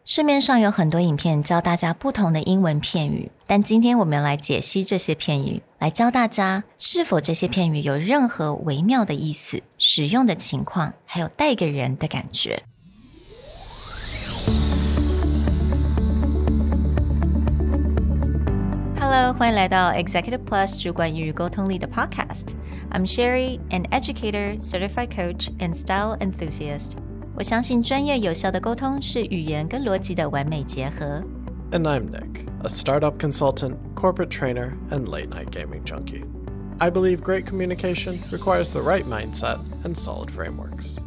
市面上有很多影片教大家不同的英文片语，但今天我们要来解析这些片语，来教大家是否这些片语有任何微妙的意思、使用的情况，还有带给人的感觉。Hello， 欢迎来到 Executive Plus 主管与沟通力的 Podcast。I'm Sherry, an educator, certified coach, and style enthusiast. 我相信专业有效的沟通是语言跟逻辑的完美结合。And I'm Nick, a startup consultant, corporate trainer, and late-night gaming junkie. I believe great communication requires the right mindset and solid frameworks.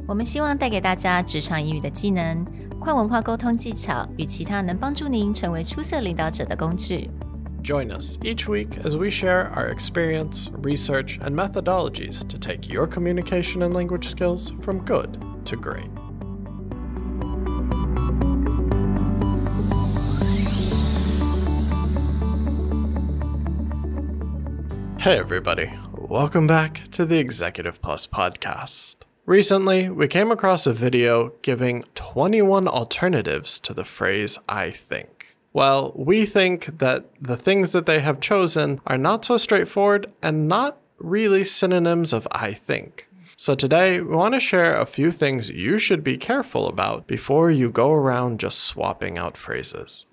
我们希望带给大家职场英语的技能、跨文化沟通技巧与其他能帮助您成为出色领导者的工具。Join us each week as we share our experience, research, and methodologies to take your communication and language skills from good to great. Hey everybody, welcome back to the Executive Plus podcast. Recently, we came across a video giving 21 alternatives to the phrase I think. Well, we think that the things that they have chosen are not so straightforward and not really synonyms of I think. So today, we want to share a few things you should be careful about before you go around just swapping out phrases.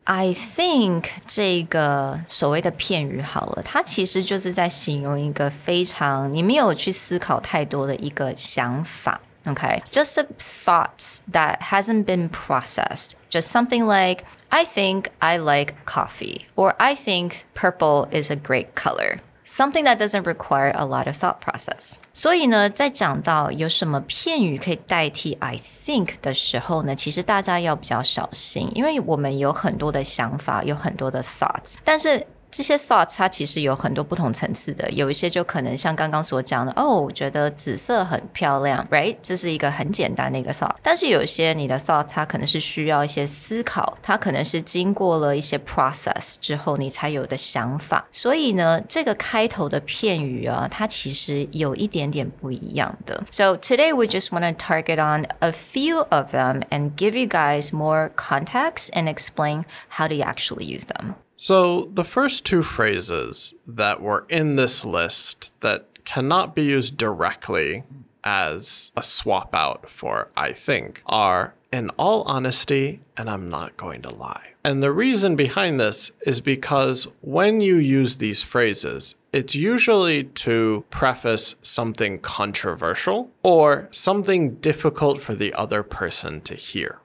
I think 这个所谓的片语好了，它其实就是在形容一个非常你没有去思考太多的一个想法。Okay, just a thought that hasn't been processed. Just something like, I think I like coffee, or I think purple is a great color.Something that doesn't require a lot of thought process. 所以呢，在讲到有什么片语可以代替 I think 的时候呢，其实大家要比较小心，因为我们有很多的想法，有很多的 thoughts， 但是这些 thoughts 它其实有很多不同层次的，有一些就可能像刚刚所讲的，我觉得紫色很漂亮 right？ 这是一个很简单的一个 thought， 但是有些你的 thought 它可能是需要一些思考，它可能是经过了一些 process 之后你才有的想法，所以呢，这个开头的片语啊，它其实有一点点不一样的。So today we just want to target on a few of them and give you guys more context and explain how to actually use them.So the first two phrases that were in this list that cannot be used directly as a swap out for I think are in all honesty and I'm not going to lie. And the reason behind this is because when you use these phrases, it's usually to preface something controversial or something difficult for the other person to hear.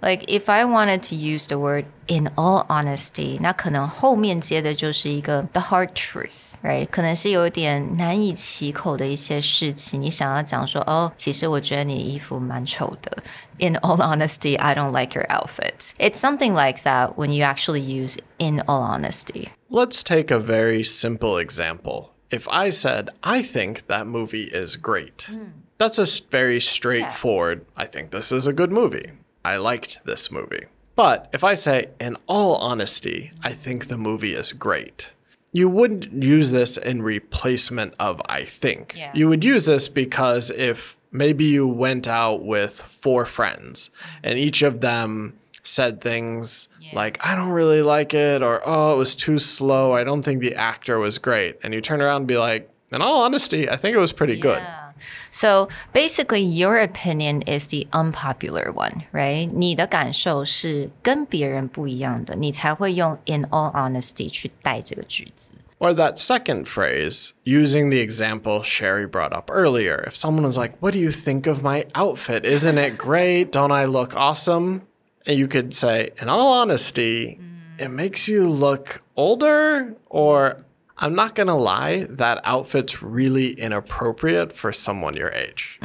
Like if I wanted to use the word in all honesty, 那可能后面接的就是一个 the hard truth, right? 可能是有点难以启口的一些事情，你想要讲说，其实我觉得你衣服蛮丑的。In all honesty, I don't like your outfit. It's something like that when you actually use in all honesty. Let's take a very simple example. If I said, I think that movie is great. That's a very straightforward, I think this is a good movie. I liked this movie. But if I say, in all honesty, I think the movie is great. You wouldn't use this in replacement of I think. Yeah. You would use this because if maybe you went out with 4 friends and each of them said things like, I don't really like it, or, it was too slow. I don't think the actor was great. And you turn around and be like, in all honesty, I think it was pretty good. So basically, your opinion is the unpopular one, right? 你的感受是跟别人不一样的，你才会用 in all honesty 去带这个句子。Or that second phrase, using the example Sherry brought up earlier. If someone was like, what do you think of my outfit? Isn't it great? Don't I look awesome? And you could say, in all honesty, it makes you look older, or I'm not gonna lie, that outfit's really inappropriate for someone your age.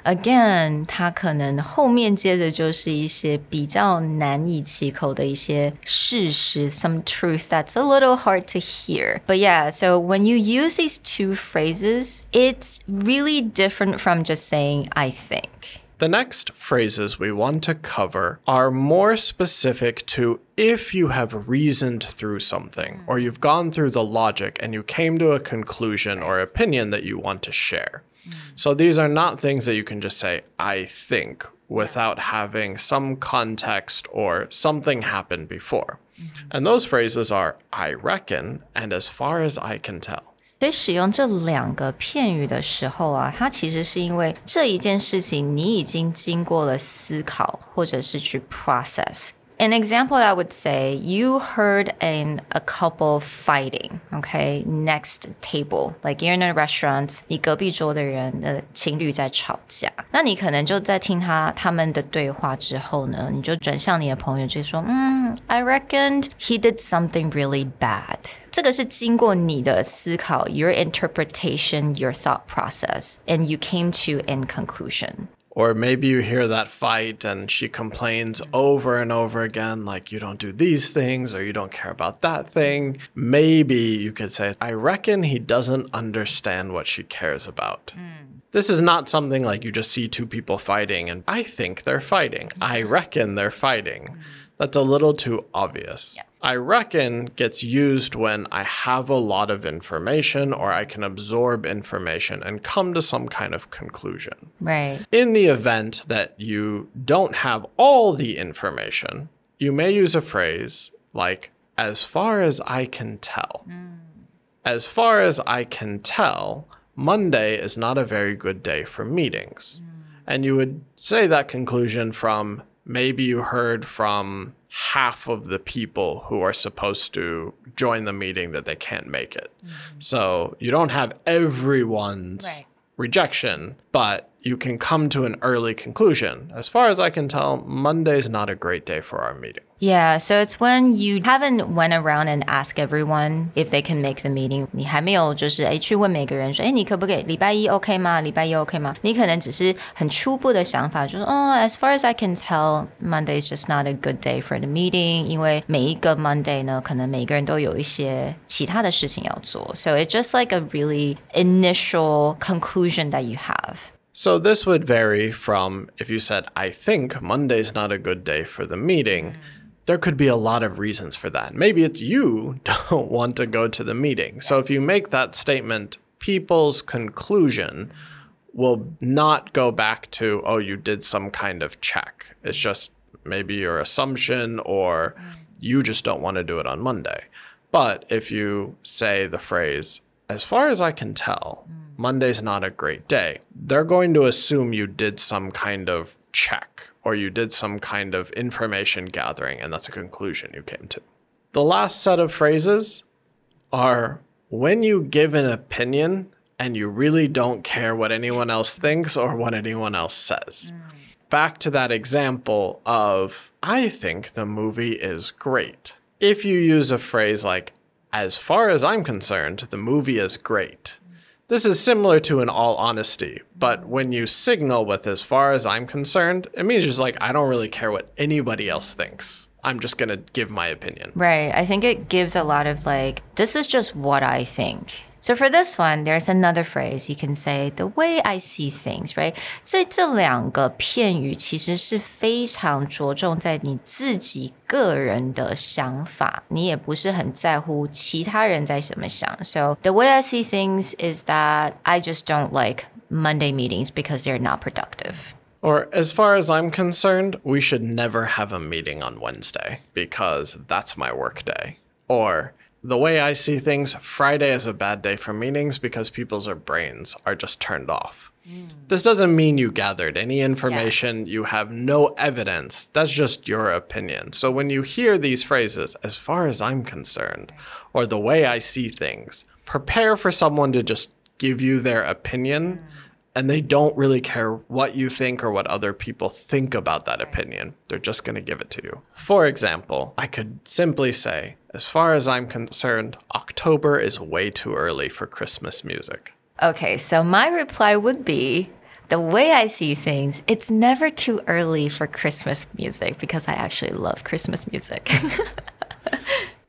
Again, 它可能后面接着就是一些比较难以启口的一些事实 some truth that's a little hard to hear. But yeah, so when you use these two phrases, it's really different from just saying I think.The next phrases we want to cover are more specific to if you have reasoned through something or you've gone through the logic and you came to a conclusion or opinion that you want to share. So these are not things that you can just say, I think, without having some context or something happened before. And those phrases are I reckon and as far as I can tell. 所以使用这两个片语的时候啊，它其实是因为这一件事情你已经经过了思考，或者是去 process。An example, I would say, you heard a couple fighting, okay, next table. Like you're in a restaurant, 你隔壁桌的人的情侣在吵架。那你可能就在听他们的对话之后呢，你就转向你的朋友就说I reckoned he did something really bad. 这个是经过你的思考 your interpretation, your thought process, and you came to a conclusion. Or maybe you hear that fight and she complains over and over again, like you don't do these things or you don't care about that thing. Maybe you could say, I reckon he doesn't understand what she cares about. This is not something like you just see two people fighting and I think they're fighting. I reckon they're fighting. That's a little too obvious. Yeah. I reckon gets used when I have a lot of information or I can absorb information and come to some kind of conclusion. Right. In the event that you don't have all the information, you may use a phrase like, as far as I can tell. As far as I can tell, Monday is not a very good day for meetings. And you would say that conclusion from maybe you heard from half of the people who are supposed to join the meeting that they can't make it. So you don't have everyone's rejection, but you can come to an early conclusion. As far as I can tell, Monday's not a great day for our meeting. Yeah, so it's when you haven't went around and asked everyone if they can make the meeting. 你还没有就是去问每个人说，你可不可以礼拜一 OK 吗？礼拜一 OK 吗？你可能只是很初步的想法，就是as far as I can tell, Monday is just not a good day for the meeting. 因为每一个 Monday 呢，可能每个人都有一些其他的事情要做。So it's just like a really initial conclusion that you have. So this would vary from if you said, I think Monday's not a good day for the meeting. There could be a lot of reasons for that. Maybe it's you don't want to go to the meeting. So if you make that statement, people's conclusion will not go back to, oh, you did some kind of check. It's just maybe your assumption or you just don't want to do it on Monday. But if you say the phrase, as far as I can tell, Monday's not a great day, they're going to assume you did some kind of check or you did some kind of information gathering, and that's a conclusion you came to. The last set of phrases are when you give an opinion and you really don't care what anyone else thinks or what anyone else says. Back to that example of, I think the movie is great. If you use a phrase like, as far as I'm concerned, the movie is great. This is similar to an all honesty, but when you signal with as far as I'm concerned, it means just like, I don't really care what anybody else thinks. I'm just going to give my opinion. Right. I think it gives a lot of like, this is just what I think. So for this one, there's another phrase you can say, the way I see things, right? 这两个片语其实是非常着重在你自己个人的想法，你也不是很在乎其他人在怎么想。So the way I see things is that I just don't like Monday meetings because they're not productive. Or as far as I'm concerned, we should never have a meeting on Wednesday because that's my work day. Or the way I see things, Friday is a bad day for meetings because people's brains are just turned off. This doesn't mean you gathered any information. You have no evidence. That's just your opinion. So when you hear these phrases, as far as I'm concerned, or the way I see things, prepare for someone to just give you their opinion. And they don't really care what you think or what other people think about that opinion. They're just going to give it to you. For example, I could simply say, as far as I'm concerned, October is way too early for Christmas music. Okay, so my reply would be, the way I see things, it's never too early for Christmas music because I actually love Christmas music.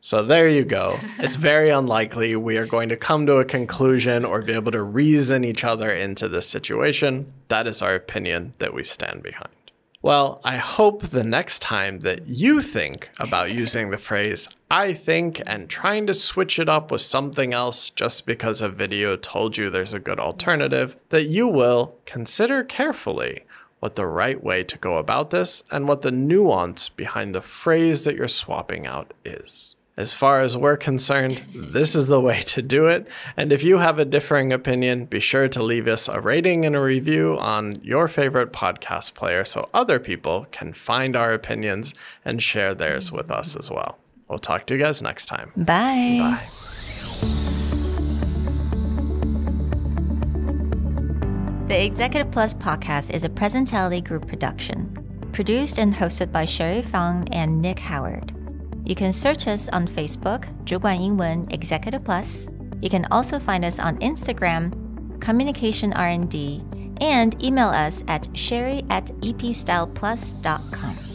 So there you go. It's very unlikely we are going to come to a conclusion or be able to reason each other into this situation. That is our opinion that we stand behind. Well, I hope the next time that you think about using the phrase I think and trying to switch it up with something else just because a video told you there's a good alternative, that you will consider carefully what the right way to go about this, and what the nuance behind the phrase that you're swapping out is. As far as we're concerned, this is the way to do it. And if you have a differing opinion, be sure to leave us a rating and a review on your favorite podcast player so other people can find our opinions and share theirs with us as well. We'll talk to you guys next time. Bye. Bye. The Executive Plus podcast is a Presentality Group production, produced and hosted by Sherry Fang and Nick Howard. You can search us on Facebook, 主管英文 Executive Plus. You can also find us on Instagram, Communication R&D, and email us at sherry@epstyleplus.com.